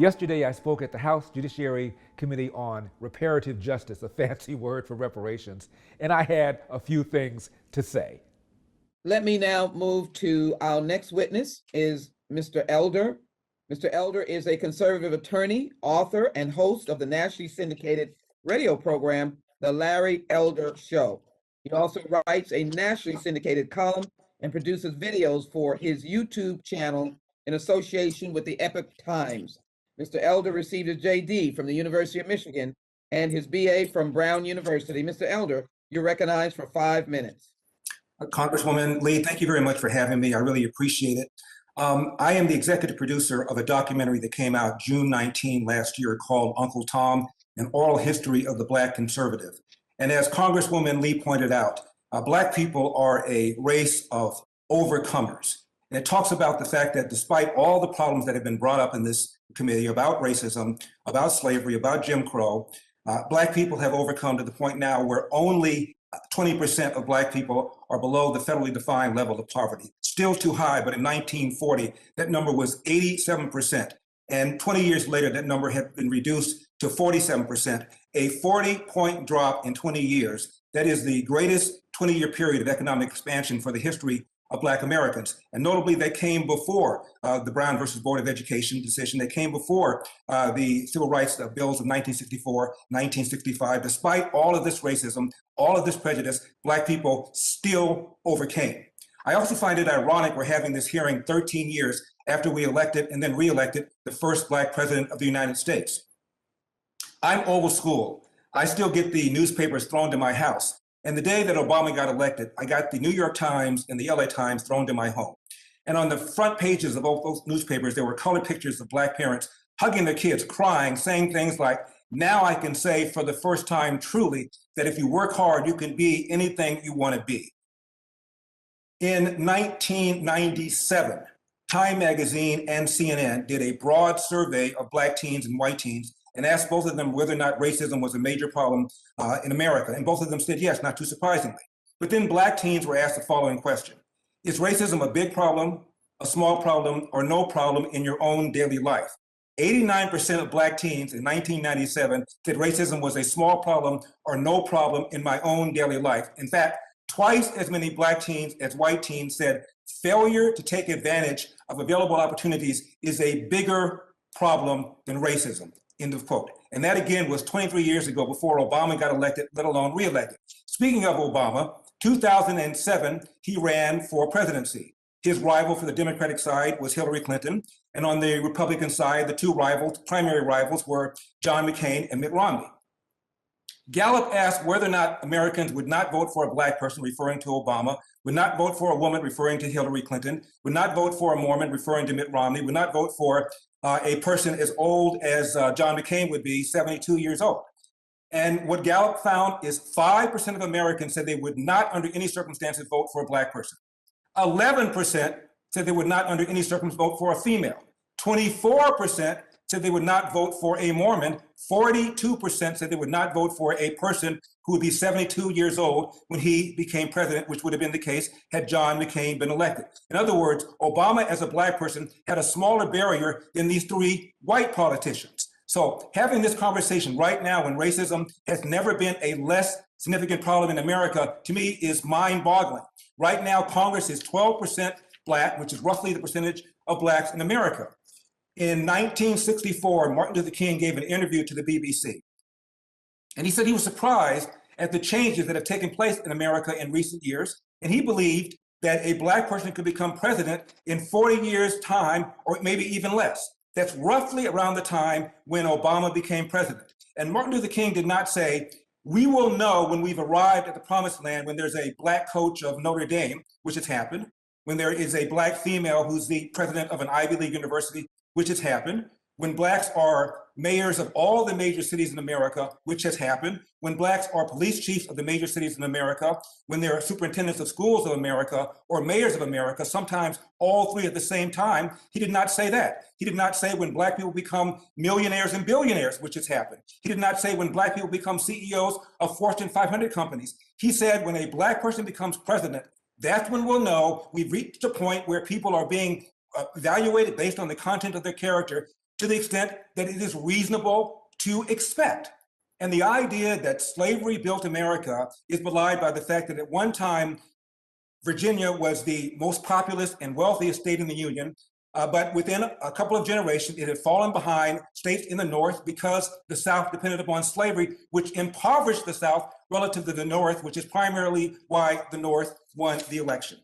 Yesterday, I spoke at the House Judiciary Committee on reparative justice, a fancy word for reparations, and I had a few things to say. Let me now move to our next witness is Mr. Elder. Mr. Elder is a conservative attorney, author, and host of the nationally syndicated radio program, The Larry Elder Show. He also writes a nationally syndicated column and produces videos for his YouTube channel in association with the Epoch Times. Mr. Elder received his JD from the University of Michigan and his BA from Brown University. Mr. Elder, you're recognized for 5 minutes. Congresswoman Lee, thank you very much for having me. I really appreciate it. I am the executive producer of a documentary that came out June 19 last year called Uncle Tom, An Oral History of the Black Conservative. And as Congresswoman Lee pointed out, Black people are a race of overcomers. And it talks about the fact that despite all the problems that have been brought up in this committee about racism, about slavery, about Jim Crow, Black people have overcome to the point now where only 20% of Black people are below the federally defined level of poverty. Still too high, but in 1940, that number was 87%. And 20 years later, that number had been reduced to 47%, a 40-point drop in 20 years. That is the greatest 20-year period of economic expansion for the history of Black Americans. And notably, they came before the Brown versus Board of Education decision. They came before the Civil Rights Bills of 1964, 1965. Despite all of this racism, all of this prejudice, Black people still overcame. I also find it ironic we're having this hearing 13 years after we elected and then re-elected the first Black president of the United States. I'm old school. I still get the newspapers thrown to my house. And the day that Obama got elected, I got the New York Times and the LA Times thrown to my home. And on the front pages of both those newspapers, there were colored pictures of Black parents hugging their kids, crying, saying things like, now I can say for the first time truly that if you work hard, you can be anything you want to be. In 1997, Time Magazine and CNN did a broad survey of Black teens and white teens and asked both of them whether or not racism was a major problem in America. And both of them said yes, not too surprisingly. But then Black teens were asked the following question: is racism a big problem, a small problem, or no problem in your own daily life? 89% of Black teens in 1997 said racism was a small problem or no problem in my own daily life. In fact, twice as many Black teens as white teens said failure to take advantage of available opportunities is a bigger problem than racism. End of quote. And that again was 23 years ago before Obama got elected, let alone reelected. Speaking of Obama, 2007, he ran for presidency. His rival for the Democratic side was Hillary Clinton. And on the Republican side, the two primary rivals were John McCain and Mitt Romney. Gallup asked whether or not Americans would not vote for a Black person, referring to Obama, would not vote for a woman, referring to Hillary Clinton, would not vote for a Mormon, referring to Mitt Romney, would not vote for a person as old as John McCain would be, 72 years old. And what Gallup found is 5% of Americans said they would not under any circumstances vote for a Black person. 11% said they would not under any circumstances vote for a female. 24% said they would not vote for a Mormon. 42% said they would not vote for a person who would be 72 years old when he became president, which would have been the case had John McCain been elected. In other words, Obama as a Black person had a smaller barrier than these three white politicians. So having this conversation right now when racism has never been a less significant problem in America, to me is mind-boggling. Right now, Congress is 12% Black, which is roughly the percentage of Blacks in America. In 1964, Martin Luther King gave an interview to the BBC. And he said he was surprised at the changes that have taken place in America in recent years. And he believed that a Black person could become president in 40 years' time, or maybe even less. That's roughly around the time when Obama became president. And Martin Luther King did not say, we will know when we've arrived at the promised land, when there's a Black coach of Notre Dame, which has happened, when there is a Black female who's the president of an Ivy League university, which has happened, when Blacks are mayors of all the major cities in America, which has happened, when Blacks are police chiefs of the major cities in America, when there are superintendents of schools of America or mayors of America, sometimes all three at the same time. He did not say that. He did not say when Black people become millionaires and billionaires, which has happened. He did not say when Black people become CEOs of Fortune 500 companies. He said when a Black person becomes president, that's when we'll know we've reached a point where people are being evaluated based on the content of their character to the extent that it is reasonable to expect. And the idea that slavery built America is belied by the fact that at one time, Virginia was the most populous and wealthiest state in the Union. But within a couple of generations, it had fallen behind states in the North because the South depended upon slavery, which impoverished the South relative to the North, which is primarily why the North won the election.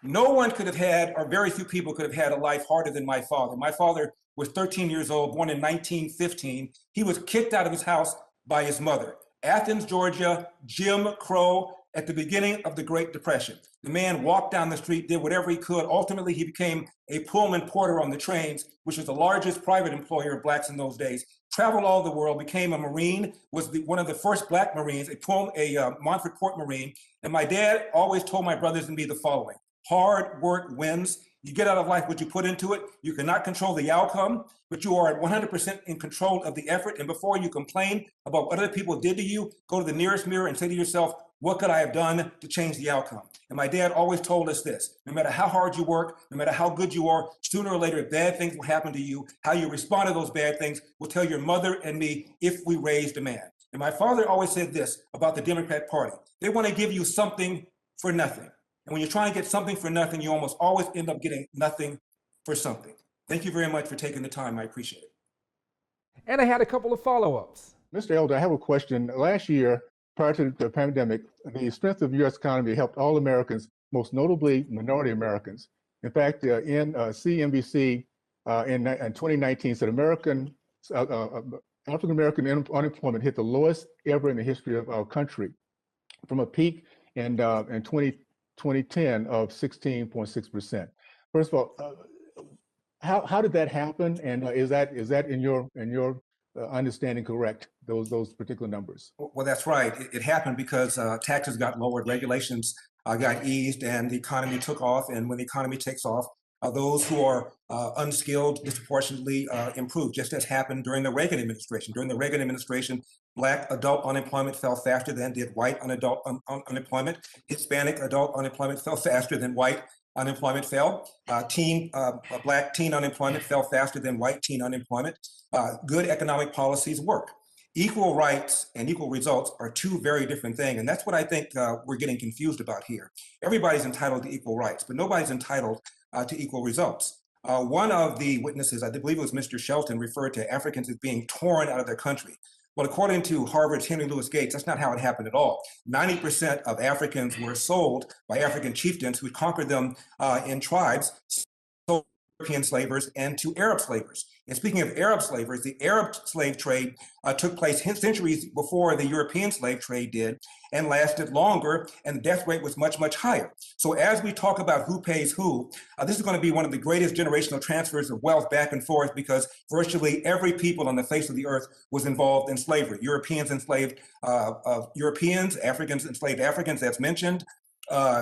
No one could have had, or very few people could have had a life harder than my father. My father was 13 years old, born in 1915. He was kicked out of his house by his mother. Athens, Georgia, Jim Crow, at the beginning of the Great Depression. The man walked down the street, did whatever he could. Ultimately, he became a Pullman porter on the trains, which was the largest private employer of blacks in those days. Traveled all over the world, became a Marine, was one of the first black Marines, a Montford Port Marine. And my dad always told my brothers and me the following: hard work wins. You get out of life what you put into it. You cannot control the outcome, but you are 100% in control of the effort. And before you complain about what other people did to you, go to the nearest mirror and say to yourself, what could I have done to change the outcome? And my dad always told us this: no matter how hard you work, no matter how good you are, sooner or later, bad things will happen to you. How you respond to those bad things will tell your mother and me if we raised a man. And my father always said this about the Democrat Party: they want to give you something for nothing. And when you try and get something for nothing, you almost always end up getting nothing for something. Thank you very much for taking the time. I appreciate it. And I had a couple of follow-ups. Mr. Elder, I have a question. Last year, prior to the pandemic, the strength of the U.S. economy helped all Americans, most notably minority Americans. In fact, in CNBC in 2019 said African-American unemployment hit the lowest ever in the history of our country, from a peak in 2010 of 16.6%. First of all, how did that happen? And is that in your understanding correct, those particular numbers? Well, that's right. It happened because taxes got lowered, regulations got eased, and the economy took off. And when the economy takes off, those who are unskilled disproportionately improve, just as happened during the Reagan administration. During the Reagan administration, Black adult unemployment fell faster than did white adult unemployment. Hispanic adult unemployment fell faster than white unemployment fell. Black teen unemployment fell faster than white teen unemployment. Good economic policies work. Equal rights and equal results are two very different things. And that's what I think we're getting confused about here. Everybody's entitled to equal rights, but nobody's entitled to equal results. One of the witnesses, I believe it was Mr. Shelton, referred to Africans as being torn out of their country. Well, according to Harvard's Henry Louis Gates, that's not how it happened at all. 90% of Africans were sold by African chieftains who conquered them in tribes, sold to European slavers and to Arab slavers. And speaking of Arab slavers, the Arab slave trade took place centuries before the European slave trade did and lasted longer, and the death rate was much, much higher. So as we talk about who pays who, this is going to be one of the greatest generational transfers of wealth back and forth, because virtually every people on the face of the earth was involved in slavery. Europeans enslaved Europeans, Africans enslaved Africans, as mentioned.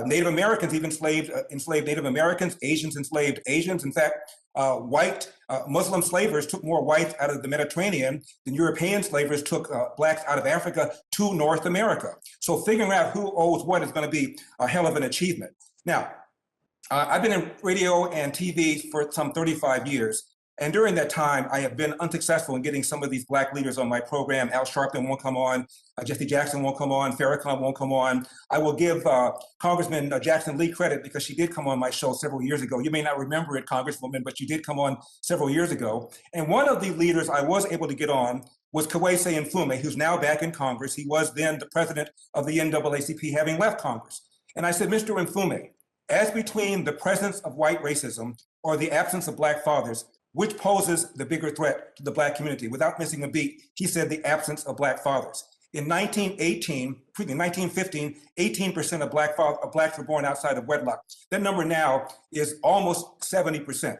Native Americans even enslaved Native Americans, Asians enslaved Asians. In fact, white Muslim slavers took more whites out of the Mediterranean than European slavers took blacks out of Africa to North America. So figuring out who owes what is going to be a hell of an achievement. Now, I've been in radio and TV for some 35 years. And during that time, I have been unsuccessful in getting some of these black leaders on my program. Al Sharpton won't come on, Jesse Jackson won't come on, Farrakhan won't come on. I will give Congressman Jackson Lee credit because she did come on my show several years ago. You may not remember it, Congresswoman, but she did come on several years ago. And one of the leaders I was able to get on was Kwesi Mfume, who's now back in Congress. He was then the president of the NAACP, having left Congress. And I said, Mr. Mfume, as between the presence of white racism or the absence of black fathers, which poses the bigger threat to the black community? Without missing a beat, he said the absence of black fathers. In 1915, 18% of blacks were born outside of wedlock. That number now is almost 70%.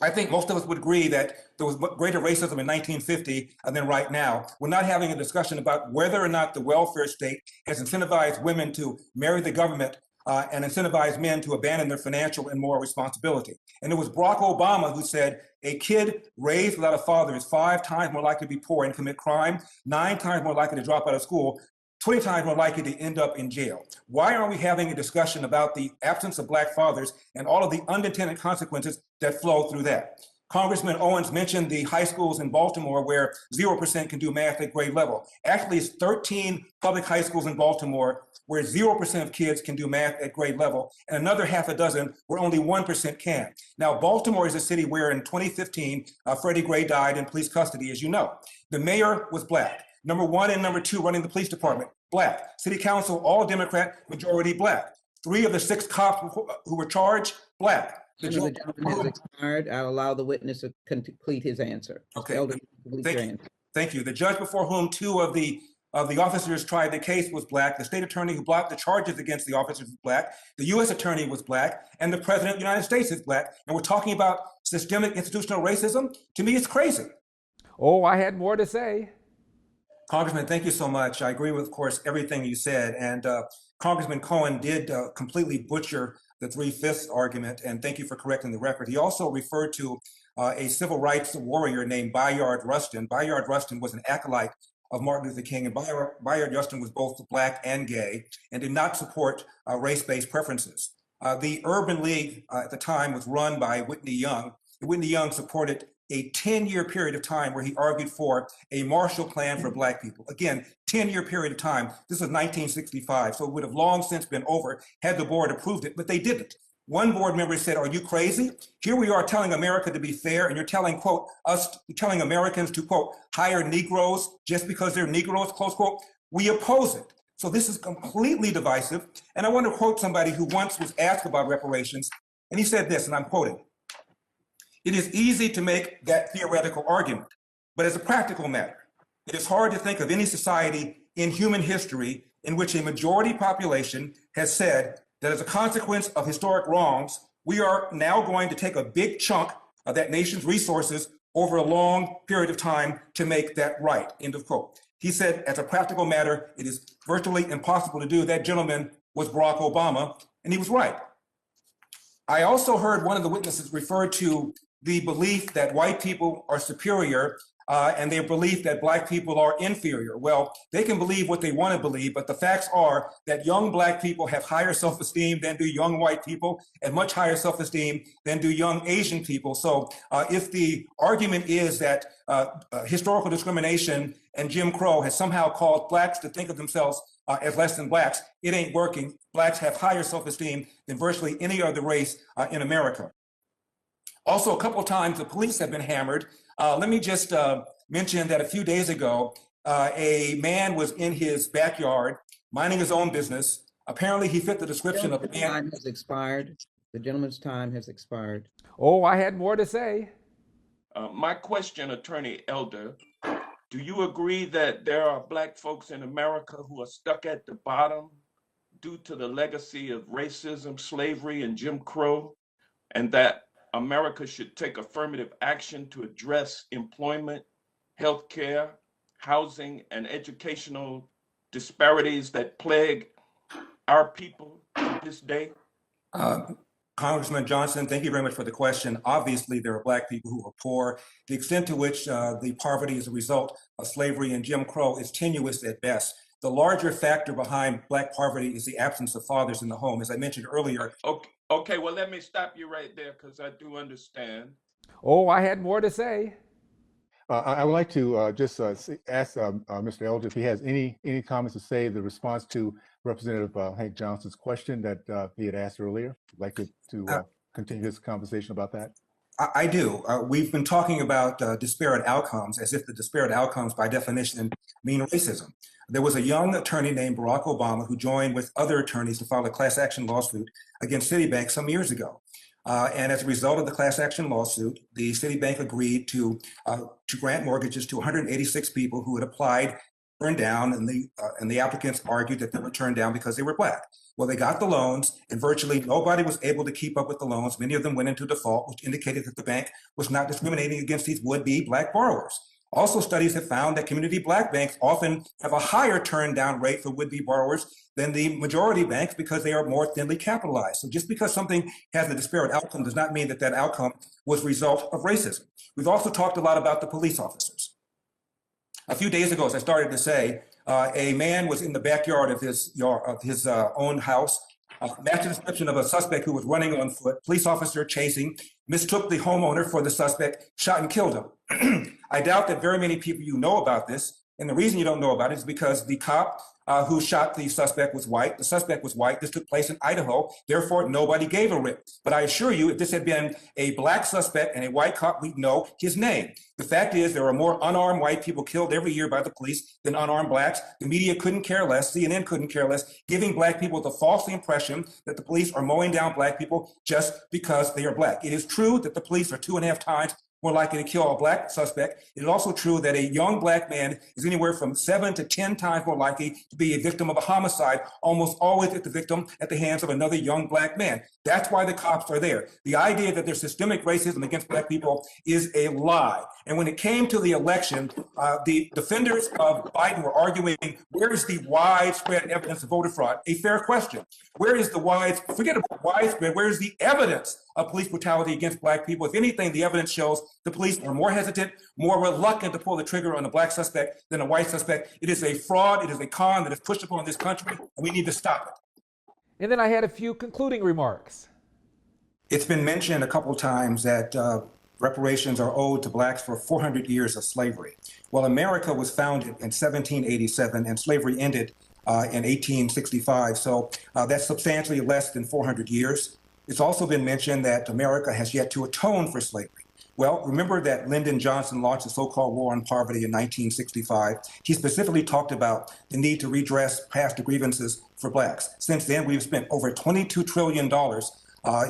I think most of us would agree that there was greater racism in 1950 than right now. We're not having a discussion about whether or not the welfare state has incentivized women to marry the government and incentivize men to abandon their financial and moral responsibility. And it was Barack Obama who said, a kid raised without a father is 5 times more likely to be poor and commit crime, 9 times more likely to drop out of school, 20 times more likely to end up in jail. Why aren't we having a discussion about the absence of black fathers and all of the unintended consequences that flow through that? Congressman Owens mentioned the high schools in Baltimore where 0% can do math at grade level. Actually, it's 13 public high schools in Baltimore where 0% of kids can do math at grade level, and another half a dozen where only 1% can. Now, Baltimore is a city where in 2015, Freddie Gray died in police custody, as you know. The mayor was Black. Number 1 and number 2 running the police department, Black. City council, all Democrat, majority Black. 3 of the 6 cops who were charged, Black. The gentleman has expired. I'll allow the witness to complete his answer. Okay. Elder, complete your answer. Thank you. The judge before whom 2 of the officers tried the case was Black. The state attorney who blocked the charges against the officers was Black. The U.S. attorney was Black, and the president of the United States is Black. And we're talking about systemic institutional racism. To me, it's crazy. Oh, I had more to say. Congressman, thank you so much. I agree with, of course, everything you said. And Congressman Cohen did completely butcher the 3/5 argument, and thank you for correcting the record. He also referred to a civil rights warrior named Bayard Rustin. Bayard Rustin was an acolyte of Martin Luther King, and Bayard Rustin was both Black and gay and did not support race-based preferences. The Urban League at the time was run by Whitney Young. Whitney Young supported a 10-year period of time where he argued for a Marshall Plan for Black people. Again, 10-year period of time. This was 1965, so it would have long since been over had the board approved it, but they didn't. One board member said, "Are you crazy? Here we are telling America to be fair, and you're telling, quote, you're telling Americans to, quote, hire Negroes just because they're Negroes, close quote. We oppose it." So this is completely divisive. And I want to quote somebody who once was asked about reparations, and he said this, and I'm quoting, "It is easy to make that theoretical argument, but as a practical matter, it is hard to think of any society in human history in which a majority population has said that as a consequence of historic wrongs, we are now going to take a big chunk of that nation's resources over a long period of time to make that right," end of quote. He said, as a practical matter, it is virtually impossible to do. That gentleman was Barack Obama, and he was right. I also heard one of the witnesses refer to the belief that white people are superior and their belief that Black people are inferior. Well, they can believe what they want to believe, but the facts are that young Black people have higher self-esteem than do young white people, and much higher self-esteem than do young Asian people. So if the argument is that historical discrimination and Jim Crow has somehow caused Blacks to think of themselves as less than Blacks, it ain't working. Blacks have higher self-esteem than virtually any other race in America. Also, a couple of times the police have been hammered. Let me just mention that a few days ago, a man was in his backyard minding his own business. Apparently, he fit the description of a man. Time has expired. The gentleman's time has expired. Oh, I had more to say. My question, Attorney Elder, do you agree that there are Black folks in America who are stuck at the bottom due to the legacy of racism, slavery, and Jim Crow, and that America should take affirmative action to address employment, healthcare, housing, and educational disparities that plague our people to this day? Congressman Johnson, thank you very much for the question. Obviously, there are Black people who are poor. The extent to which the poverty is a result of slavery and Jim Crow is tenuous at best. The larger factor behind Black poverty is the absence of fathers in the home. As I mentioned earlier. Okay, well, let me stop you right there because I do understand. Oh, I had more to say. I would like to just ask Mr. Elder if he has any comments to say the response to Representative Hank Johnson's question that he had asked earlier. I'd like to continue this conversation about that. I do. We've been talking about disparate outcomes as if the disparate outcomes by definition mean racism. There was a young attorney named Barack Obama who joined with other attorneys to file a class action lawsuit against Citibank some years ago. And as a result of the class action lawsuit, the Citibank agreed to grant mortgages to 186 people who had applied, turned down, and the applicants argued that they were turned down because they were Black. Well, they got the loans, and virtually nobody was able to keep up with the loans. Many of them went into default, which indicated that the bank was not discriminating against these would-be Black borrowers. Also, studies have found that community Black banks often have a higher turn down rate for would-be borrowers than the majority banks because they are more thinly capitalized. So just because something has a disparate outcome does not mean that that outcome was a result of racism. We've also talked a lot about the police officers. A few days ago, as I started to say, a man was in the backyard of his own house matched the description of a suspect who was running on foot. Police officer chasing, mistook the homeowner for the suspect, shot and killed him. I doubt that very many people you know about this. And the reason you don't know about it is because the cop who shot the suspect was white. The suspect was white. This took place in Idaho. Therefore, nobody gave a rip. But I assure you, if this had been a black suspect and a white cop, we'd know his name. The fact is, there are more unarmed white people killed every year by the police than unarmed blacks. The media couldn't care less. CNN couldn't care less, giving black people the false impression that the police are mowing down black people just because they are black. It is true that the police are 2.5 times more likely to kill a black suspect. It is also true that a young black man is anywhere from 7 to 10 times more likely to be a victim of a homicide, almost always the victim at the hands of another young black man. That's why the cops are there. The idea that there's systemic racism against black people is a lie. And when it came to the election, the defenders of Biden were arguing, where is the widespread evidence of voter fraud? A fair question. Where is the forget about widespread, where is the evidence of police brutality against black people? If anything, the evidence shows the police are more hesitant, more reluctant to pull the trigger on a black suspect than a white suspect. It is a fraud, it is a con that is pushed upon this country, and we need to stop it. And then I had a few concluding remarks. It's been mentioned a couple of times that reparations are owed to blacks for 400 years of slavery. Well, America was founded in 1787 and slavery ended in 1865. So that's substantially less than 400 years. It's also been mentioned that America has yet to atone for slavery. Well, remember that Lyndon Johnson launched the so-called War on Poverty in 1965. He specifically talked about the need to redress past grievances for blacks. Since then, we've spent over $22 trillion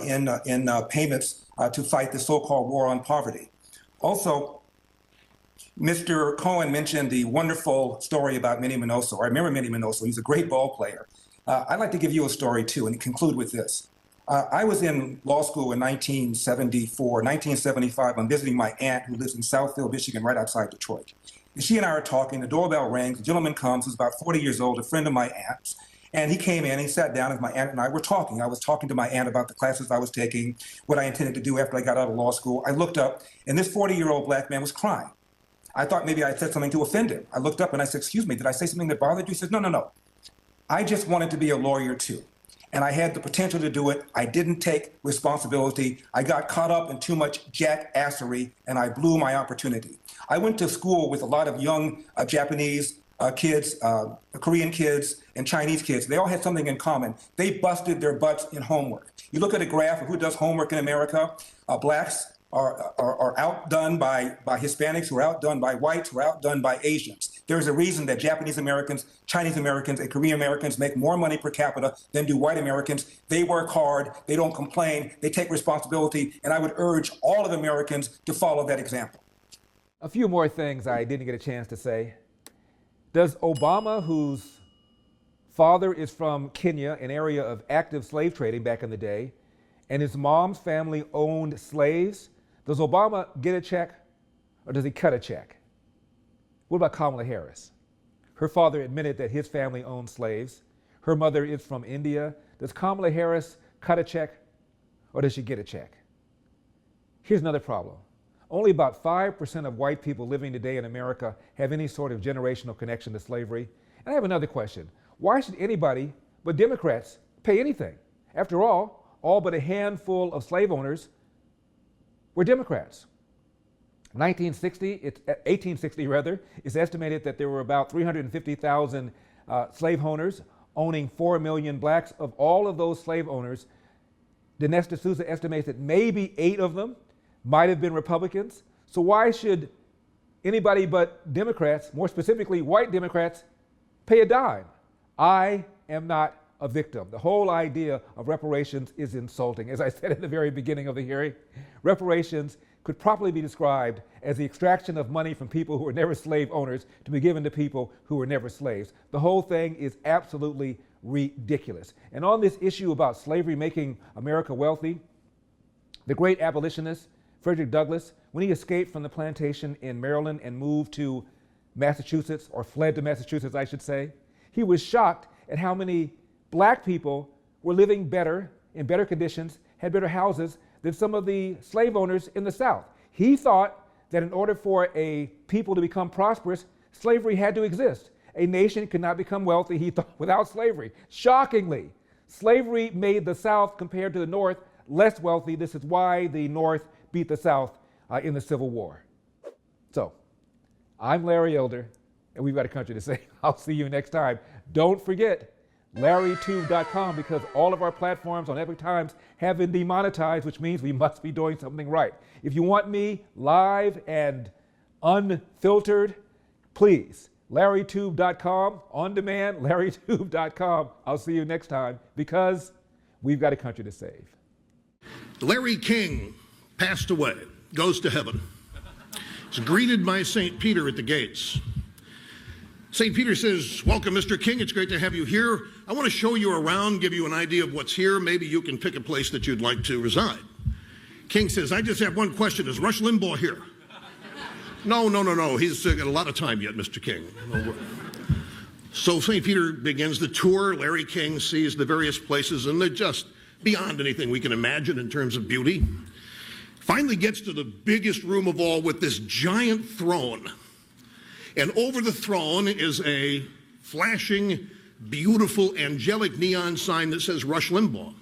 in payments to fight the so-called War on Poverty. Also, Mr. Cohen mentioned the wonderful story about Minnie Minoso. I remember Minnie Minoso. He's a great ball player. I'd like to give you a story, too, and conclude with this. I was in law school in 1974, 1975. I'm visiting my aunt who lives in Southfield, Michigan, right outside Detroit. And she and I are talking. The doorbell rings. A gentleman comes who's about 40 years old, a friend of my aunt's. And he came in, he sat down as my aunt and I were talking. I was talking to my aunt about the classes I was taking, what I intended to do after I got out of law school. I looked up, and this 40-year-old black man was crying. I thought maybe I said something to offend him. I looked up and I said, excuse me, did I say something that bothered you? He said, no. I just wanted to be a lawyer too. And I had the potential to do it. I didn't take responsibility. I got caught up in too much jackassery, and I blew my opportunity. I went to school with a lot of young Japanese kids, Korean kids, and Chinese kids. They all had something in common. They busted their butts in homework. You look at a graph of who does homework in America, blacks are outdone by Hispanics, who are outdone by whites, who are outdone by Asians. There's a reason that Japanese Americans, Chinese Americans, and Korean Americans make more money per capita than do white Americans. They work hard, they don't complain, they take responsibility, and I would urge all of Americans to follow that example. A few more things I didn't get a chance to say. Does Obama, whose father is from Kenya, an area of active slave trading back in the day, and his mom's family owned slaves, does Obama get a check or does he cut a check? What about Kamala Harris? Her father admitted that his family owned slaves. Her mother is from India. Does Kamala Harris cut a check or does she get a check? Here's another problem. Only about 5% of white people living today in America have any sort of generational connection to slavery. And I have another question. Why should anybody but Democrats pay anything? After all but a handful of slave owners were Democrats. 1860 rather, it's estimated that there were about 350,000 slave owners owning 4 million blacks. Of all of those slave owners, Dinesh D'Souza estimates that maybe 8 of them might have been Republicans. So why should anybody but Democrats, more specifically white Democrats, pay a dime? I am not a victim. The whole idea of reparations is insulting. As I said at the very beginning of the hearing, reparations could properly be described as the extraction of money from people who were never slave owners to be given to people who were never slaves. The whole thing is absolutely ridiculous. And on this issue about slavery making America wealthy, the great abolitionist Frederick Douglass, when he escaped from the plantation in Maryland and moved to Massachusetts, or fled to Massachusetts, I should say, he was shocked at how many black people were living better, in better conditions, had better houses than some of the slave owners in the South. He thought that in order for a people to become prosperous, slavery had to exist. A nation could not become wealthy, he thought, without slavery. Shockingly, Slavery made the South, compared to the North, less wealthy. This is why the North beat the South in the Civil War. So, I'm Larry Elder, and we've got a country to save. I'll see you next time. Don't forget, LarryTube.com, because all of our platforms on Epic Times have been demonetized, which means we must be doing something right. If you want me live and unfiltered, please, LarryTube.com, on demand, LarryTube.com. I'll see you next time, because we've got a country to save. Larry King passed away, goes to heaven. He's greeted by St. Peter at the gates. St. Peter says, "Welcome, Mr. King. It's great to have you here. I want to show you around, give you an idea of what's here. Maybe you can pick a place that you'd like to reside." King says, "I just have one question. Is Rush Limbaugh here?" No. He's got a lot of time yet, Mr. King. So St. Peter begins the tour. Larry King sees the various places, and they're just beyond anything we can imagine in terms of beauty. Finally gets to the biggest room of all with this giant throne. And over the throne is a flashing, beautiful, angelic neon sign that says Rush Limbaugh.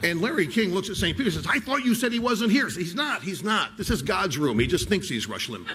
And Larry King looks at St. Peter and says, "I thought you said he wasn't here." He says, He's not. This is God's room. He just thinks he's Rush Limbaugh.